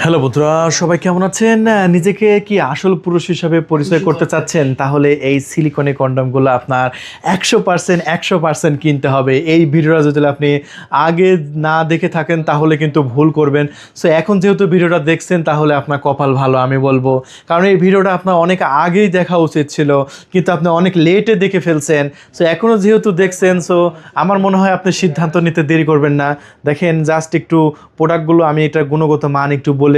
Hello বন্ধুরা, সবাই কেমন আছেন? নিজেকে কি আসল পুরুষ হিসাবে পরিচয় করতে চাচ্ছেন? তাহলে এই সিলিকনের কন্ডমগুলো আপনার 100% কিনতে হবে। এই ভিডিওটা যদি আপনি আগে না দেখে থাকেন তাহলে কিন্তু ভুল করবেন। সো এখন যেহেতু ভিডিওটা দেখছেন তাহলে আপনার কপাল ভালো আমি বলবো, কারণ এই ভিডিওটা আপনার অনেক আগেই দেখা উচিত ছিল, কিন্তু আপনি অনেক লেটে দেখে ফেলছেন। সো এখনও যেহেতু দেখছেন, সো আমার মনে হয় আপনি সিদ্ধান্ত নিতে দেরি করবেন না। দেখেন জাস্ট একটু প্রোডাক্টগুলো, আমি এটা গুণগত মান একটু বলে,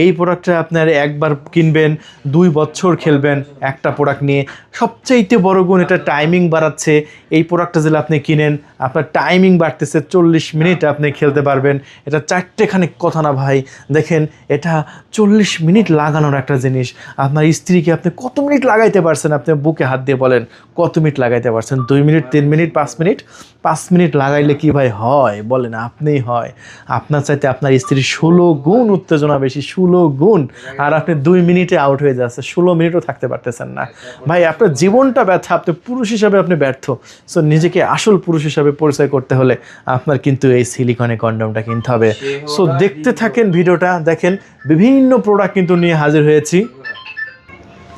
এই প্রোডাক্টটা আপনার একবার কিনবেন 2 বছর খেলবেন একটা প্রোডাক্ট নিয়ে। সবচাইতে বড় গুণ, এটা টাইমিং বাড়াচ্ছে। এই প্রোডাক্টটা যদি আপনি কিনেন আপনার টাইমিং বাড়তেছে, 40 মিনিট আপনি খেলতে পারবেন। এটা চারটেখানিক কথা না ভাই, দেখেন এটা 40 মিনিট লাগানোর একটা জিনিস। আপনার স্ত্রীকে আপনি কত মিনিট লাগাইতে পারছেন? আপনি বুকে হাত দিয়ে বলেন কত মিনিট লাগাইতে পারছেন? 2 মিনিট, 3 মিনিট, 5 মিনিট? 5 মিনিট লাগাইলে কি ভাই হয় বলেন? আপনিই হয়। আপনার চাইতে আপনার স্ত্রীর 16 গুণ উত্তেজনা বেশি, 16 গুণ। আর আপনি 2 মিনিটে আউট হয়ে যাচ্ছে, 16 মিনিটও থাকতে পারতেছেন না। ভাই আপনার জীবনটা ব্যর্থ, আপনি পুরুষ হিসাবে আপনি ব্যর্থ। সো নিজেকে আসল পুরুষ হিসাবে পরিচয় করতে হলে আপনার কিন্তু এই সিলিকনের কন্ডমটা কিনতে হবে। সো দেখতে থাকেন ভিডিওটা, দেখেন বিভিন্ন প্রোডাক্ট কিন্তু নিয়ে হাজির হয়েছি।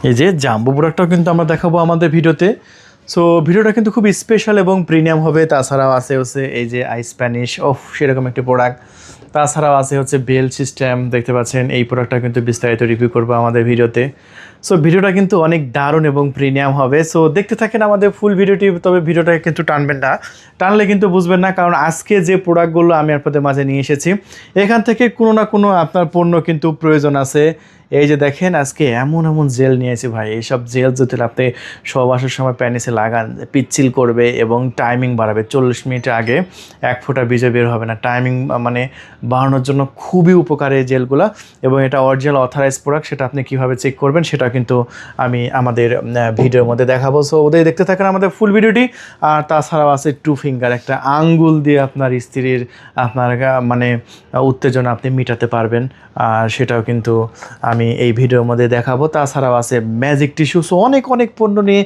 এই যে জাম্বো প্রোডাক্টটাও কিন্তু আমরা দেখাবো আমাদের ভিডিওতে। সো ভিডিওটা কিন্তু খুব স্পেশাল এবং প্রিমিয়াম হবে। তাছাড়াও আছে হচ্ছে এই যে স্প্যানিশ সেরকম একটি প্রোডাক্ট। তাছাড়াও আছে হচ্ছে বেল সিস্টেম, দেখতে পাচ্ছেন। এই প্রোডাক্টটা কিন্তু বিস্তারিত রিভিউ করবো আমাদের ভিডিওতে। সো ভিডিওটা কিন্তু অনেক দারুণ এবং প্রিমিয়াম হবে। সো দেখতে থাকেন আমাদের ফুল ভিডিওটি, তবে ভিডিওটা কিন্তু টানবেন না, টানলে কিন্তু বুঝবেন না। কারণ আজকে যে প্রোডাক্টগুলো আমি আপনাদের মাঝে নিয়ে এসেছি, এখান থেকে কোনো না কোনো আপনার পণ্য কিন্তু প্রয়োজন আছে। এই যে দেখেন আজকে এমন এমন জেল নিয়েছি ভাই, এইসব জেল যদি আপনি সহবাসের সময় প্যানিসে লাগান, পিচ্ছিল করবে এবং টাইমিং বাড়াবে। 40 মিনিটের আগে 1 ফোঁটা বীজে বের হবে না। টাইমিং মানে বাড়ানোর জন্য খুবই উপকারী এই জেলগুলো, এবং এটা অরিজিনাল অথরাইজ প্রোডাক্ট। সেটা আপনি কীভাবে চেক করবেন সেটা কিন্তু আমি আমাদের ভিডিওর মধ্যে দেখাবো। সো ওদের দেখতে থাকেন আমাদের ফুল ভিডিওটি। আর তাছাড়াও আছে 2 ফিঙ্গার, একটা আঙ্গুল দিয়ে আপনার স্ত্রীর আপনার মানে উত্তেজনা আপনি মেটাতে পারবেন, আর সেটাও কিন্তু আমি এই ভিডিওর মধ্যে দেখাবো। তাছাড়াও আছে ম্যাজিক টিস্যু। সো অনেক অনেক পণ্য নিয়ে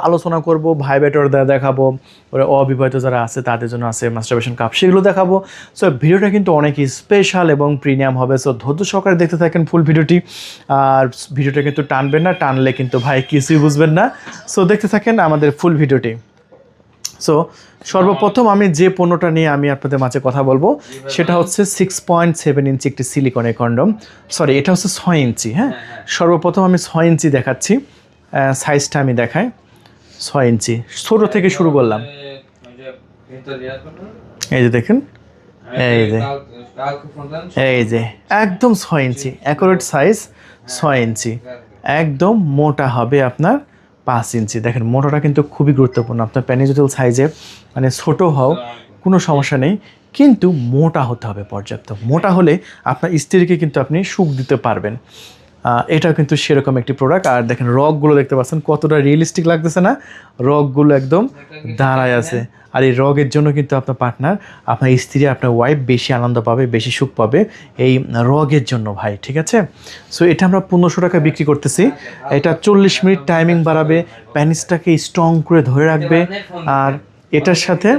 আলোচনা করব। ভাইব্রেটর দেখাবো, ওরা অবিবাহিত যারা আছে তাদের জন্য আছে মাস্টারবেশন কাপ, সেগুলো দেখাবো। সো ভিডিওটা কিন্তু অনেক স্পেশাল এবং প্রিমিয়াম হবে। সো ধৈর্য সহকারে দেখতে থাকেন ফুল ভিডিওটি। আর ভিডিওটা কিন্তু টানবেন না, টানলে কিন্তু ভাই কিছুই বুঝবেন না। সো দেখতে থাকেন আমাদের ফুল ভিডিওটি। সো সর্বপ্রথম আমি যে পণ্যটা নিয়ে আমি আপনাদের মাঝে কথা বলবো সেটা হচ্ছে 6.7 ইঞ্চি একটি সিলিকনের কন্ডম। সরি, এটা হচ্ছে 6 ইঞ্চি। হ্যাঁ, সর্বপ্রথম আমি 6 ইঞ্চি দেখাচ্ছি। সাইজটা আমি দেখাই। 6 ইঞ্চি ছোটো থেকে শুরু করলাম। এই যে দেখেন, এই যে একদম 6 ইঞ্চি অ্যাকুরেট সাইজ। 6 ইঞ্চি একদম মোটা হবে আপনার 5 ইঞ্চি। দেখেন মোটাটা কিন্তু খুবই গুরুত্বপূর্ণ। আপনার প্যানিজোটাল সাইজে মানে ছোটো হও কোনো সমস্যা নেই, কিন্তু মোটা হতে হবে পর্যাপ্ত। মোটা হলে আপনার স্ত্রীকে কিন্তু আপনি সুখ দিতে পারবেন। এটাও কিন্তু সেরকম একটি প্রোডাক্ট। আর দেখেন রগগুলো দেখতে পাচ্ছেন কতটা রিয়েলিস্টিক লাগতেছে না? রগগুলো একদম দাঁড়ায় আছে। আর এই রগের জন্য কিন্তু আপনার পার্টনার, আপনার স্ত্রী, আপনার ওয়াইফ বেশি আনন্দ পাবে, বেশি সুখ পাবে এই রগের জন্য ভাই, ঠিক আছে? সো এটা আমরা 1500 টাকা বিক্রি করতেছি। এটা 40 মিনিট টাইমিং বাড়াবে, প্যানিসটাকে স্ট্রং করে ধরে রাখবে। আর এটার সাথে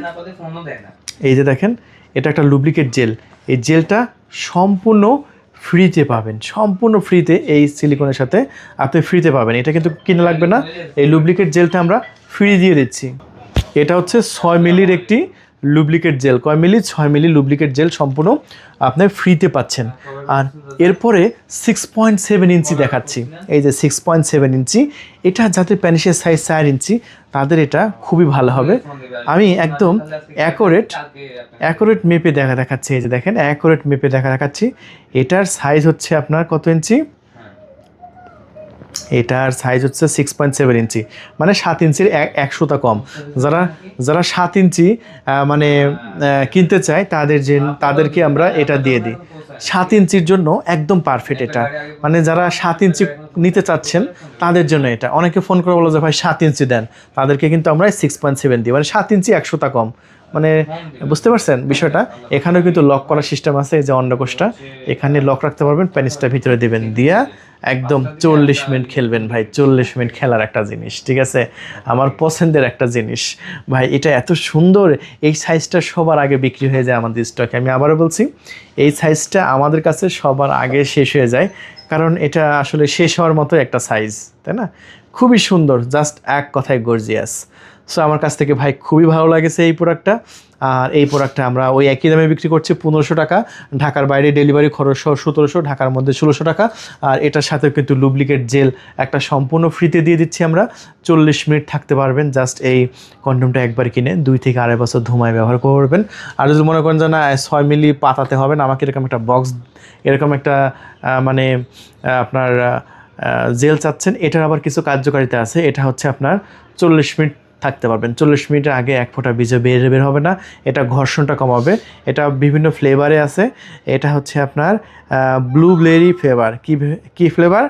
এই যে দেখেন, এটা একটা লুব্রিকেট জেল। এই জেলটা সম্পূর্ণ ফ্রিতে পাবেন, সম্পূর্ণ ফ্রিতে। এই সিলিকনের সাথে আপনি ফ্রিতে পাবেন, এটা কিন্তু কিনে লাগবে না। এই লুব্রিকেট জেলটা আমরা ফ্রি দিয়ে দিচ্ছি। এটা হচ্ছে 6 মিলির একটি লুব্রিকেট জেল। কয় মিলি? 6 মিলি লুব্রিকেট জেল সম্পূর্ণ আপনি ফ্রিতে পাচ্ছেন। আর এরপরে 6.7 ইঞ্চি দেখাচ্ছি। এই যে 6.7 ইঞ্চি, এটা যাদের প্যানিসের সাইজ 4 ইঞ্চি তাদের এটা খুবই ভালো হবে। আমি একদম অ্যাকুরেট মেপে দেখাচ্ছি। এই যে দেখেন অ্যাকুরেট মেপে দেখাচ্ছি। এটার সাইজ হচ্ছে আপনার কত ইঞ্চি? এটার সাইজ হচ্ছে 6.7 ইঞ্চি, মানে 7 ইঞ্চির 100টা কম। যারা 7 ইঞ্চি মানে কিনতে চায় তাদেরকে আমরা এটা দিয়ে দিই। 7 ইঞ্চির জন্য একদম পারফেক্ট এটা, মানে যারা 7 ইঞ্চি নিতে চাচ্ছেন তাদের জন্য এটা। অনেকে ফোন করে বলো যে ভাই 7 ইঞ্চি দেন, তাদেরকে কিন্তু আমরা 6.7 দিই, মানে 7 ইঞ্চি 100টা কম। মানে বুঝতে পারছেন বিষয়টা? এখানেও কিন্তু লক করার সিস্টেম আছে, এই যে অন্ডকোষটা এখানে লক রাখতে পারবেন, প্যানিসটা ভিতরে দিবেন, দিয়া একদম 40 মিনিট খেলবেন ভাই। 40 মিনিট খেলার একটা জিনিস, ঠিক আছে, আমার পছন্দের একটা জিনিস ভাই। এটা এত সুন্দর, এই সাইজটা সবার আগে বিক্রি হয়ে যায় আমাদের স্টকে। আমি আবারও বলছি, এই সাইজটা আমাদের কাছে সবার আগে শেষ হয়ে যায়, কারণ এটা আসলে শেষ হওয়ার মতো একটা সাইজ, তাই না? খুবই সুন্দর, জাস্ট এক কথায় গর্জিয়াস। সো আমার কাছ থেকে ভাই খুবই ভালো লাগেছে এই প্রোডাক্টটা। আর এই প্রোডাক্টটা আমরা ওই একই দামে বিক্রি করছি 1500 টাকা, ঢাকার বাইরে ডেলিভারি খরচ 1700, ঢাকার মধ্যে 1600 টাকা। আর এটার সাথে কিন্তু লুব্রিকেট জেল একটা সম্পূর্ণ ফ্রিতে দিয়ে দিচ্ছি আমরা। 40 মিনিট থাকতে পারবেন জাস্ট এই কন্ডোমটা একবার কিনে, 2 থেকে 2.5 বছর ধুমায় ব্যবহার করবেন। আর যদি মনে করেন যে না 6 মিলি পাতাতে হবে না, আমাকে এরকম একটা বক্স, এরকম একটা মানে আপনার জেল চাচ্ছেন, এটার আবার কিছু কার্যকারিতা আছে। এটা হচ্ছে আপনার 40 মিনিট থাকতে পারবেন, 40 মিনিটের আগে এক ফোঁটা বীজ বের হবে না। এটা ঘর্ষণটা কমাবে। এটা বিভিন্ন ফ্লেভারে আছে। এটা হচ্ছে আপনার ব্লুবেরি ফ্লেভার। কি ফ্লেভার?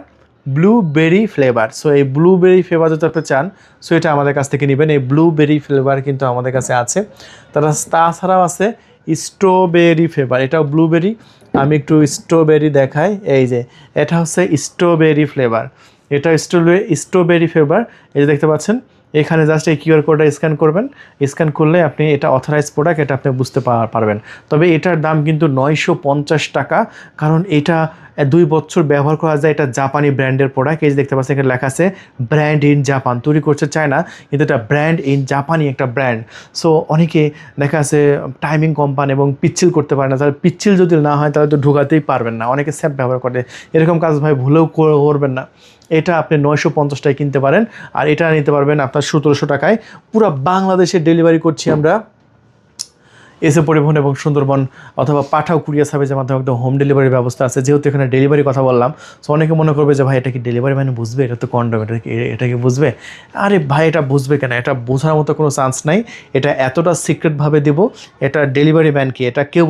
Blueberry flavour. সো এই ব্লুবেরি ফ্লেভার যদি আপনি চান, সো এটা আমাদের কাছ থেকে নেবেন। এই ব্লুবেরি ফ্লেভার কিন্তু আমাদের কাছে আছে। তাছাড়াও আছে স্ট্রবেরি ফ্লেভার, এটাও ব্লুবেরি। আমি একটু স্ট্রবেরি দেখাই, এই যে এটা হচ্ছে স্ট্রবেরি ফ্লেভার, এটা স্ট্রবেরি ফ্লেভার। এই যে দেখতে পাচ্ছেন, এখানে জাস্ট এই কিউআর কোডটা স্ক্যান করবেন, স্ক্যান করলে আপনি এটা অথরাইজ প্রোডাক্ট, এটা আপনি বুঝতে পারবেন। তবে এটার দাম কিন্তু 950 টাকা, কারণ এটা 2 বছর ব্যবহার করা যায়। এটা জাপানি ব্র্যান্ডের প্রোডাক্ট। এই যে দেখতে পাচ্ছেন এখানে লেখা আছে ব্র্যান্ড ইন জাপান, তৈরি করছে চায়না, কিন্তু এটা ব্র্যান্ড ইন জাপানি একটা ব্র্যান্ড। সো অনেকে দেখা আছে টাইমিং কোম্পানি এবং পিচ্ছিল করতে পারে না, তাহলে পিচ্ছিল যদি না হয় তাহলে তো ঢোকাতেই পারবেন না, অনেকে স্যাপ ব্যবহার করে, এরকম কাজ ভাই ভুলেও করবেন না। এটা আপনি 950 টাকায় কিনতে পারেন, আর এটা নিতে পারবেন আপনার 1700 টাকায়। পুরো বাংলাদেশে ডেলিভারি করছি আমরা। এসে পরিবহন এবং সুন্দরবন অথবা পাঠাও কুরিয়ার সার্ভিসের মাধ্যমে একদম হোম ডেলিভারির ব্যবস্থা আছে। যেহেতু এখানে ডেলিভারি কথা বললাম, সো অনেকে মনে করবে যে ভাই এটা কি ডেলিভারি মানে বুঝবে, এটা তো কন্ডম, এটা কি বুঝবে? আরে ভাই এটা বুঝবে কেন, এটা বোঝার মতো কোনো চান্স নাই। এটা এতটা সিক্রেটভাবে দেবো, এটা ডেলিভারি ম্যান কি এটা কেউ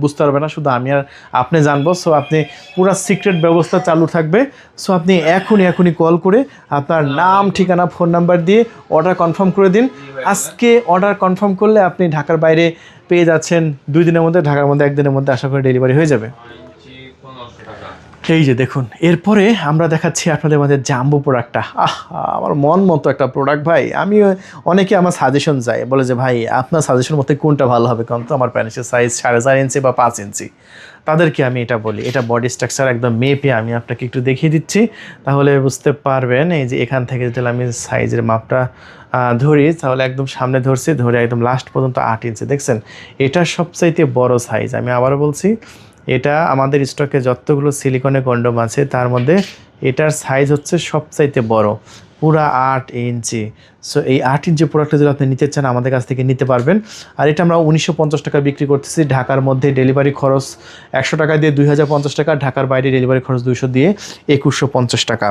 বুঝতে পারবে না, শুধু আমি আর আপনি জানবো। সো আপনি পুরো সিক্রেট ব্যবস্থা চালু থাকবে। সো আপনি এখনই কল করে আপনার নাম, ঠিকানা, ফোন নাম্বার দিয়ে অর্ডার কনফার্ম করে দিন। আজকে অর্ডার কনফার্ম করলে আপনি ঢাকার বাইরে পেয়ে যাচ্ছেন 2 দিনের মধ্যে, ঢাকার মধ্যে 1 দিনের মধ্যে আশা করি ডেলিভারি হয়ে যাবে। এই যে দেখুন, এরপরে আমরা দেখাচ্ছি আপনাদের মাঝে জাম্বো প্রোডাক্টটা। আমার মন মতো একটা প্রোডাক্ট ভাই। আমি অনেকে আমার সাজেশন চাই, বলে যে ভাই আপনার সাজেশন মতো কোনটা ভালো হবে, কারণ তো আমার প্যানিসের সাইজ 4.5 ইঞ্চি বা 5 ইঞ্চি। তাদেরকে আমি এটা বলি, এটা বডি স্ট্রাকচার একদম মেপে আমি আপনাকে একটু দেখিয়ে দিচ্ছি, তাহলে বুঝতে পারবেন। এই যে এখান থেকে যদি আমি সাইজের মাপটা ধরি, তাহলে একদম সামনে ধরছি, ধরে একদম লাস্ট পর্যন্ত 8 ইঞ্চি। দেখছেন, এটা সবচাইতে বড় সাইজ। আমি আবারও বলছি, এটা আমাদের স্টকে যতগুলো সিলিকনের কন্ডোম আছে তার মধ্যে এটার সাইজ হচ্ছে সবচাইতে বড়, পুরা 8 ইঞ্চি। সো এই 8 ইঞ্চি প্রোডাক্টটা যদি আপনি নিতে চান আমাদের কাছ থেকে নিতে পারবেন। আর এটা আমরা 1950 টাকা বিক্রি করতেছি। ঢাকার মধ্যে ডেলিভারি খরচ 100 টাকা দিয়ে 2050 টাকা, ঢাকার বাইরে ডেলিভারি খরচ 200 দিয়ে 2150 টাকা।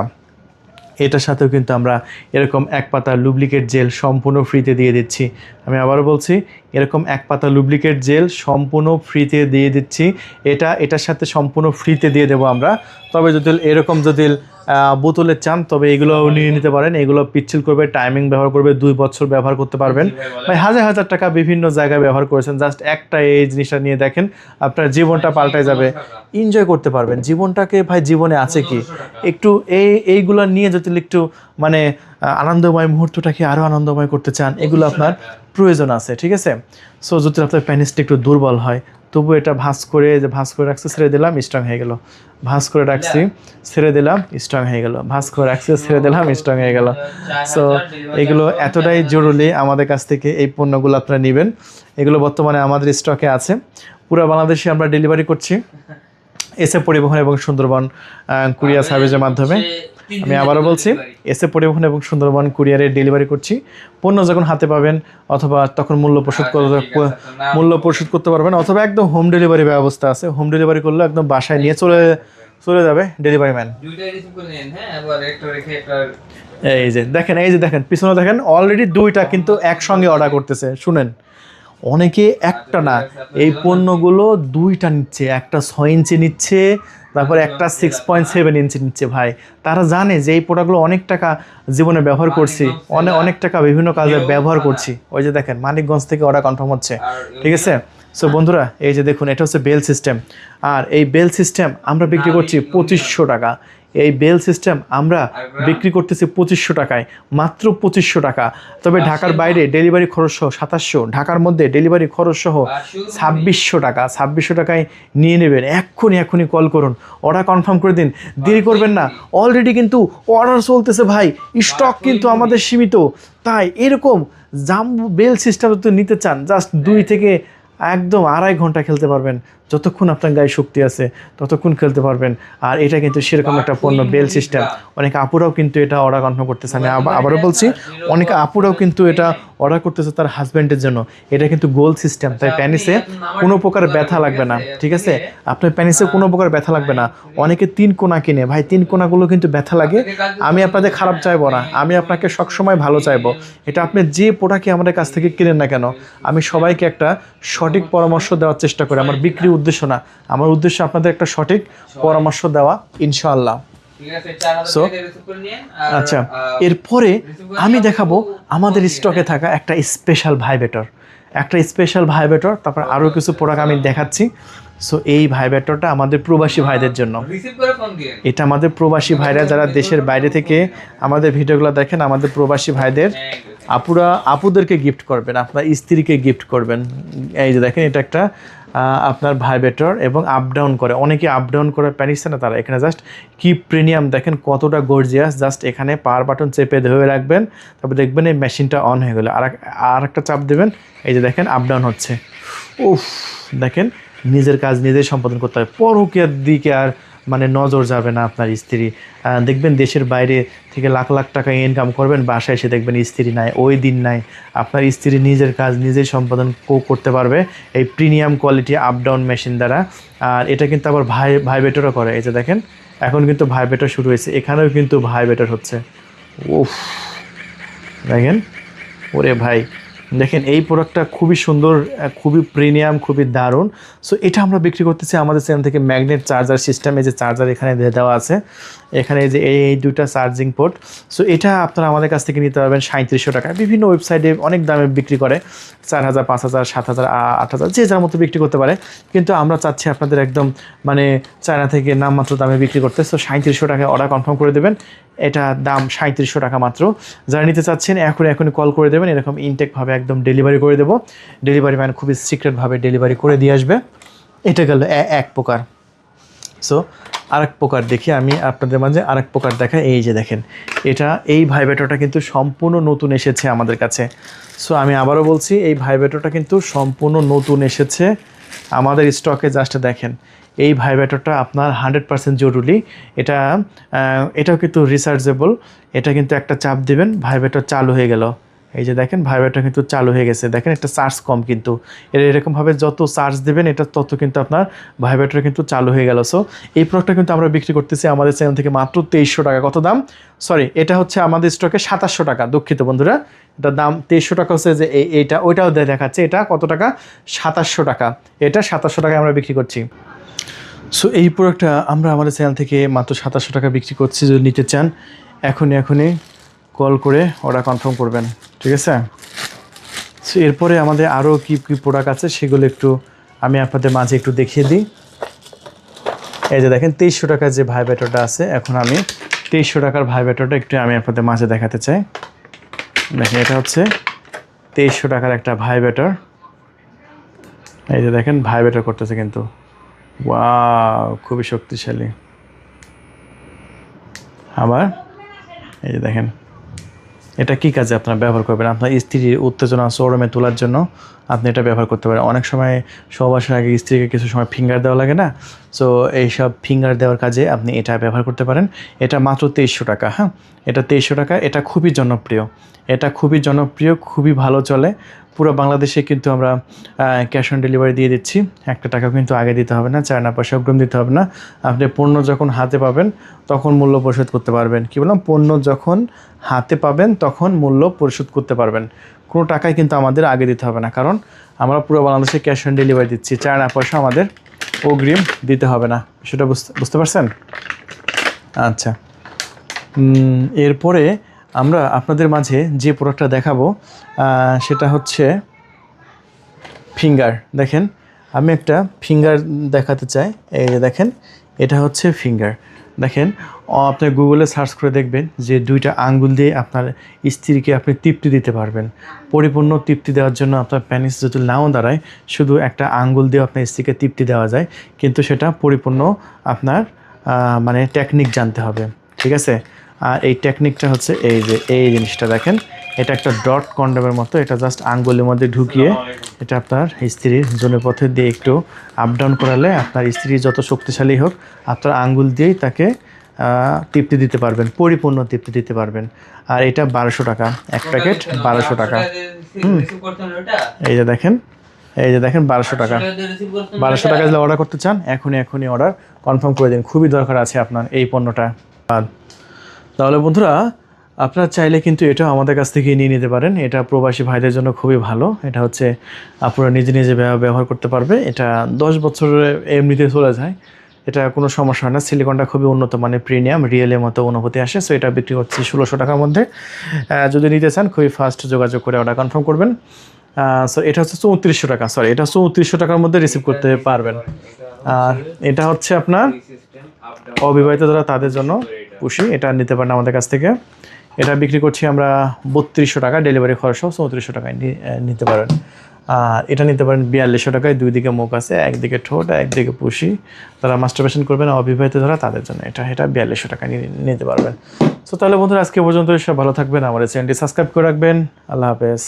এটার সাথেও কিন্তু আমরা এরকম 1 পাতা লুব্রিকেট জেল সম্পূর্ণ ফ্রিতে দিয়ে দিচ্ছি। আমি আবারও বলছি, এরকম 1 পাতা লুব্রিকেট জেল সম্পূর্ণ ফ্রিতে দিয়ে দিচ্ছি। এটার সাথে সম্পূর্ণ ফ্রিতে দিয়ে দেবো আমরা। তবে যদি এরকম যদি বোতলে চান, তবে এগুলো নিয়ে নিতে পারেন। এগুলো পিচ্ছিল করবে, টাইমিং ব্যবহার করবে, 2 বছর ব্যবহার করতে পারবেন। ভাই হাজার টাকা বিভিন্ন জায়গায় ব্যবহার করেছেন, জাস্ট একটা এই জিনিসটা নিয়ে দেখেন, আপনার জীবনটা পাল্টায় যাবে, এনজয় করতে পারবেন জীবনটাকে। ভাই জীবনে আছে কি, একটু এইগুলো নিয়ে যদি একটু মানে আনন্দময় মুহূর্তটাকে আরও আনন্দময় করতে চান, এগুলো আপনার প্রয়োজন আছে, ঠিক আছে? সো যদি আপনার প্যানিসটা একটু দুর্বল হয়, তবু এটা ভাঁজ করে রাখছি, ছেড়ে দিলাম, স্ট্রং হয়ে গেল। ভাঁজ করে রাখছি, ছেড়ে দিলাম, স্ট্রং হয়ে গেল। ভাঁজ করে রাখছি, ছেড়ে দিলাম, স্ট্রং হয়ে গেল। সো এগুলো এতটাই জরুরি, আমাদের কাছ থেকে এই পণ্যগুলো আপনারা নেবেন। এগুলো বর্তমানে আমাদের স্টকে আছে, পুরো বাংলাদেশে আমরা ডেলিভারি করছি এসে পরিবহন এবং সুন্দরবন কুরিয়ার সার্ভিসের মাধ্যমে। আমি আবারও বলছি, এসে পরিবহন এবং সুন্দরবন কুরিয়ারে ডেলিভারি করছি। পণ্য যখন হাতে পাবেন, অথবা তখন মূল্য পরিশোধ করতে পারবেন, অথবা একদম হোম ডেলিভারি ব্যবস্থা আছে। হোম ডেলিভারি করলে একদম বাসায় নিয়ে চলে যাবে ডেলিভারি ম্যান। এই যে দেখেন পিছনে দেখেন, অলরেডি 2টা কিন্তু একসঙ্গে অর্ডার করতেছে। শুনেন, অনেকে একটা না, এই পণ্যগুলো 2টা নিচ্ছে, একটা 6 ইঞ্চি নিচ্ছে, তারপর একটা 6.7 ইঞ্চি নিচ্ছে ভাই। তারা জানে যে এই প্রোডাক্টগুলো অনেক টাকা জীবনে ব্যবহার করছি, অনেক টাকা বিভিন্ন কাজে ব্যবহার করছি। ওই যে দেখেন মানিকগঞ্জ থেকে অর্ডার কনফার্ম হচ্ছে, ঠিক আছে। সো বন্ধুরা এই যে দেখুন এটা হচ্ছে বেল সিস্টেম, আর এই বেল সিস্টেম আমরা বিক্রি করছি 2500 টাকা। এই বেল সিস্টেম আমরা বিক্রি করতেছি 2500 টাকায়, মাত্র 2500 টাকা। তবে ঢাকার বাইরে ডেলিভারি খরচ সহ 2700, ঢাকার মধ্যে ডেলিভারি খরচ সহ 2600 টাকা। 2600 টাকায় নিয়ে নেবেন। এক্ষুনি কল করুন, অর্ডার কনফার্ম করে দিন, দেরি করবেন না। অলরেডি কিন্তু অর্ডার চলতেছে ভাই, স্টক কিন্তু আমাদের সীমিত। তাই এরকম জাম্বো বেল সিস্টেম যদি নিতে চান, জাস্ট 2 থেকে একদম 2.5 ঘন্টা খেলতে পারবেন। যতক্ষণ আপনার গায়ে শক্তি আছে ততক্ষণ খেলতে পারবেন। আর এটা কিন্তু সেরকম একটা পণ্য বেল সিস্টেম। অনেক আপুরাও কিন্তু এটা অর্ডার কনফার্ম করতেছে। আমি আবারও বলছি, অনেক আপুরাও কিন্তু এটা অর্ডার করতেছে তার হাজব্যান্ডের জন্য। এটা কিন্তু গোল সিস্টেম, তাই প্যানিসে কোনো প্রকার ব্যথা লাগবে না, ঠিক আছে। আপনার প্যানিসে কোনো প্রকার ব্যথা লাগবে না। অনেকে 3 কোণা কিনে ভাই, 3 কোণাগুলো কিন্তু ব্যথা লাগে। আমি আপনাদের খারাপ চাইবো না, আমি আপনাকে সবসময় ভালো চাইবো। এটা আপনি যে প্রোডাক্টই আমাদের কাছ থেকে কিনেন না কেন, আমি সবাইকে একটা সঠিক পরামর্শ দেওয়ার চেষ্টা করি। আমার বিক্রি উদ্দেশ্য না, আমার উদ্দেশ্য আপনাদের একটা সঠিক পরামর্শ দেওয়া, ইনশাআল্লাহ। সো আচ্ছা, এরপরে আমি দেখাবো আমাদের স্টকে থাকা একটা স্পেশাল ভাইব্রেটর, তারপর আরও কিছু প্রোডাক্ট আমি দেখাচ্ছি। সো এই ভাইব্রেটরটা আমাদের প্রবাসী ভাইদের জন্য। এটা আমাদের প্রবাসী ভাইরা যারা দেশের বাইরে থেকে আমাদের ভিডিওগুলো দেখেন, আমাদের প্রবাসী ভাইদের আপুদেরকে গিফট করবেন, আপনার স্ত্রীকে গিফট করবেন। এই যে দেখেন এটা একটা আপনার ভাইব্রেটর এবং আপ ডাউন করে, অনেকে আপ ডাউন করে প্যানিসে না, তারা এখানে জাস্ট কি প্রিমিয়াম দেখেন কতটা গর্জিয়াস। জাস্ট এখানে পাওয়ার বাটন চেপে ধরে রাখবেন, তারপর দেখবেন এই মেশিনটা অন হয়ে গেলো। আর একটা চাপ দেবেন, এই যে দেখেন আপ ডাউন হচ্ছে। উফ, দেখেন নিজের কাজ নিজেই সম্পাদন করতে হবে। পরকীয়ার দিকে আর মানে নজর যাবে না আপনার স্ত্রী। দেখবেন দেশের বাইরে থেকে লাখ লাখ টাকা ইনকাম করবেন, বাসায় এসে দেখবেন স্ত্রী নাই, ওই দিন নাই। আপনার স্ত্রী নিজের কাজ নিজেই সম্পাদন করতে পারবে এই premium quality up down machine দ্বারা। আর এটা কিন্তু আবার ভাইব্রেটরও করে। এই যে দেখেন এখন কিন্তু ভাইব্রেটর শুরু হয়েছে, এখানেও কিন্তু ভাইব্রেটর হচ্ছে। উফ, দেখেন ওরে ভাই, দেখেন এই প্রোডাক্টটা খুবই সুন্দর, খুবই প্রিমিয়াম, খুবই দারুণ। সো এটা আমরা বিক্রি করতেছি আমাদের চ্যানেল থেকে ম্যাগনেট চার্জার সিস্টেম। এই যে চার্জার এখানে দেওয়া আছে, এখানে যে এই দুটা চার্জিং পোর্ট। সো এটা আপনারা আমাদের কাছ থেকে নিতে পারবেন 3700 টাকা। বিভিন্ন ওয়েবসাইটে অনেক দামে বিক্রি করে, 4000, 5000, 7000, 8000, যে যার মতো বিক্রি করতে পারে। কিন্তু আমরা চাচ্ছি আপনাদের একদম মানে চায়না থেকে নামমাত্র দামে বিক্রি করতে। সো 3700 টাকায় অর্ডার কনফার্ম করে দেবেন। এটা দাম 3700 টাকা মাত্র। যারা নিতে চাচ্ছেন এখনই কল করে দেবেন, এরকম ইনটেকভাবে একদম ডেলিভারি করে দেবো। ডেলিভারি ম্যান খুবই সিক্রেটভাবে ডেলিভারি করে দিয়ে আসবে। এটা গেল এক প্রকার। সো আরেক প্রকার দেখি আমি আপনাদের মাঝে, আরেক প্রকার দেখাই। এই যে দেখেন এই ভাইব্রেটরটা কিন্তু সম্পূর্ণ নতুন এসেছে আমাদের কাছে। সো আমি আবারও বলছি, এই ভাইব্রেটরটা কিন্তু সম্পূর্ণ নতুন এসেছে আমাদের স্টকে। জাস্ট দেখেন এই ভাইব্রেটরটা আপনার 100% জরুরি। এটাও কিন্তু রিচার্জেবল। এটা কিন্তু একটা চাপ দেবেন, ভাইব্রেটর চালু হয়ে গেল। এই যে দেখেন ভাইব্রেটর কিন্তু চালু হয়ে গেছে। দেখেন একটা চার্জ কম, কিন্তু এরকমভাবে যত চার্জ দেবেন এটা তত কিন্তু আপনার ভাইব্রেটর কিন্তু চালু হয়ে গেল। সো এই প্রোডাক্টটা কিন্তু আমরা বিক্রি করতেছি আমাদের চ্যানেল থেকে মাত্র 2300 টাকা। কত দাম? সরি, এটা হচ্ছে আমাদের স্টকে 2700 টাকা। দুঃখিত বন্ধুরা, এটার দাম 2300 টাকা হচ্ছে। যে এইটা ওইটাও দেখাচ্ছে, এটা কত টাকা? 2700 টাকা। এটা 2700 টাকায় আমরা বিক্রি করছি। সো এই প্রোডাক্টটা আমরা আমাদের চ্যানেল থেকে মাত্র 2700 টাকা বিক্রি করছি। যদি নিতে চান এখনই কল করে অর্ডার কনফার্ম করবেন, ঠিক আছে। সো এরপরে আমাদের আরও কী প্রোডাক্ট আছে সেগুলো একটু আমি আপনাদের মাঝে একটু দেখিয়ে দিই। এই যে দেখেন 2300 টাকার যে ভাইব্রেটরটা আছে, এখন আমি 2300 টাকার ভাইব্রেটরটা একটু আমি আপনাদের মাঝে দেখাতে চাই। দেখেন এটা হচ্ছে 2300 টাকার একটা ভাইব্রেটর। এই যে দেখেন ভাইব্রেটর করতেছে কিন্তু, ওয়াও, খুবই শক্তিশালী। আবার এই যে দেখেন এটা কী কাজে আপনারা ব্যবহার করবেন? আপনার স্ত্রীর উত্তেজনা চরমে তোলার জন্য আপনি এটা ব্যবহার করতে পারেন। অনেক সময় সহবাসের আগে স্ত্রীকে কিছু সময় ফিঙ্গার দেওয়া লাগে না, সো এইসব ফিঙ্গার দেওয়ার কাজে আপনি এটা ব্যবহার করতে পারেন। এটা মাত্র 2300 টাকা। হ্যাঁ, এটা 2300 টাকা। এটা খুবই জনপ্রিয়, খুবই ভালো চলে। পুরো বাংলাদেশে কিন্তু আমরা ক্যাশ অন ডেলিভারি দিয়ে দিচ্ছি। 1 টাকা কিন্তু আগে দিতে হবে না, চায়না পয়সা অগ্রিম দিতে হবে না। আপনি পণ্য যখন হাতে পাবেন তখন মূল্য পরিশোধ করতে পারবেন। কী বললাম? পণ্য যখন হাতে পাবেন তখন মূল্য পরিশোধ করতে পারবেন। কোনো টাকাই কিন্তু আমাদের আগে দিতে হবে না, কারণ আমরা পুরো বাংলাদেশে ক্যাশ অন ডেলিভারি দিচ্ছি। চায়না পয়সা আমাদের অগ্রিম দিতে হবে না, সেটা বুঝতে পারছেন? আচ্ছা, এরপরে আমরা আপনাদের মাঝে যে প্রোডাক্টটা দেখাবো সেটা হচ্ছে ফিঙ্গার। দেখেন, আমি একটা ফিঙ্গার দেখাতে চাই। এই যে দেখেন, এটা হচ্ছে ফিঙ্গার। দেখেন, আপনি গুগলে সার্চ করে দেখবেন যে 2টা আঙ্গুল দিয়ে আপনার স্ত্রীকে আপনি তৃপ্তি দিতে পারবেন। পরিপূর্ণ তৃপ্তি দেওয়ার জন্য আপনার প্যানিস যদি নাও দাঁড়ায়, শুধু একটা আঙ্গুল দিয়ে আপনার স্ত্রীকে তৃপ্তি দেওয়া যায়, কিন্তু সেটা পরিপূর্ণ আপনার মানে টেকনিক জানতে হবে, ঠিক আছে? আর এই টেকনিকটা হচ্ছে এই যে এই জিনিসটা দেখেন, এটা একটা ডট কন্ডমের মতো। এটা জাস্ট আঙ্গুলের মধ্যে ঢুকিয়ে এটা আপনার স্ত্রীর যৌনপথে দিয়ে একটু আপ ডাউন করালে আপনার স্ত্রী যত শক্তিশালী হোক, আপনার আঙ্গুল দিয়েই তাকে তৃপ্তি দিতে পারবেন, পরিপূর্ণ তৃপ্তি দিতে পারবেন। আর এটা 1200 টাকা, এক প্যাকেট 1200 টাকা। এই যে দেখেন, এই যে দেখেন 1200 টাকা। 1200 টাকা যদি অর্ডার করতে চান, এখনই অর্ডার কনফার্ম করে দিন, খুবই দরকার আছে আপনার এই পণ্যটা। তাহলে বন্ধুরা, আপনারা চাইলে কিন্তু এটা আমাদের কাছ থেকে নিয়ে নিতে পারেন। এটা প্রবাসী ভাইদের জন্য খুবই ভালো। এটা হচ্ছে আপনারা নিজে নিজে ব্যবহার করতে পারবে। এটা 10 বছরে এমনিতে চলে যায়, এটা কোনো সমস্যা হয় না। সিলিকনটা খুবই উন্নত মানের, প্রিমিয়াম, রিয়েলের মতো অনুভূতি আসে। সো এটা বিক্রি করছি 1600 টাকার মধ্যে। যদি নিতে চান খুবই ফাস্ট যোগাযোগ করে অর্ডার কনফার্ম করবেন। সো এটা হচ্ছে 3400 টাকা, সরি এটা 3400 টাকার মধ্যে রিসিভ করতে পারবেন। আর এটা হচ্ছে আপনার অবিবাহিত যারা তাদের জন্য খুশি, এটা নিতে পারেন আমাদের কাছ থেকে। এটা বিক্রি করছি আমরা 3200 টাকা, ডেলিভারি খরচও 3400 টাকায় নিতে পারেন। আর এটা নিতে পারেন 4200 টাকায়। 2 দিকে মুখ আছে, একদিকে ঠোঁট, একদিকে পুশি। যারা মাস্টারবেশন করবেন অবিবাহিত যারা তাদের জন্য এটা 4200 টাকা নিতে পারবেন। সো তাহলে বন্ধুরা, আজকে পর্যন্ত সব ভালো থাকবেন, আমার চ্যানেলটি সাবস্ক্রাইব করে রাখবেন। আল্লাহ হাফেজ।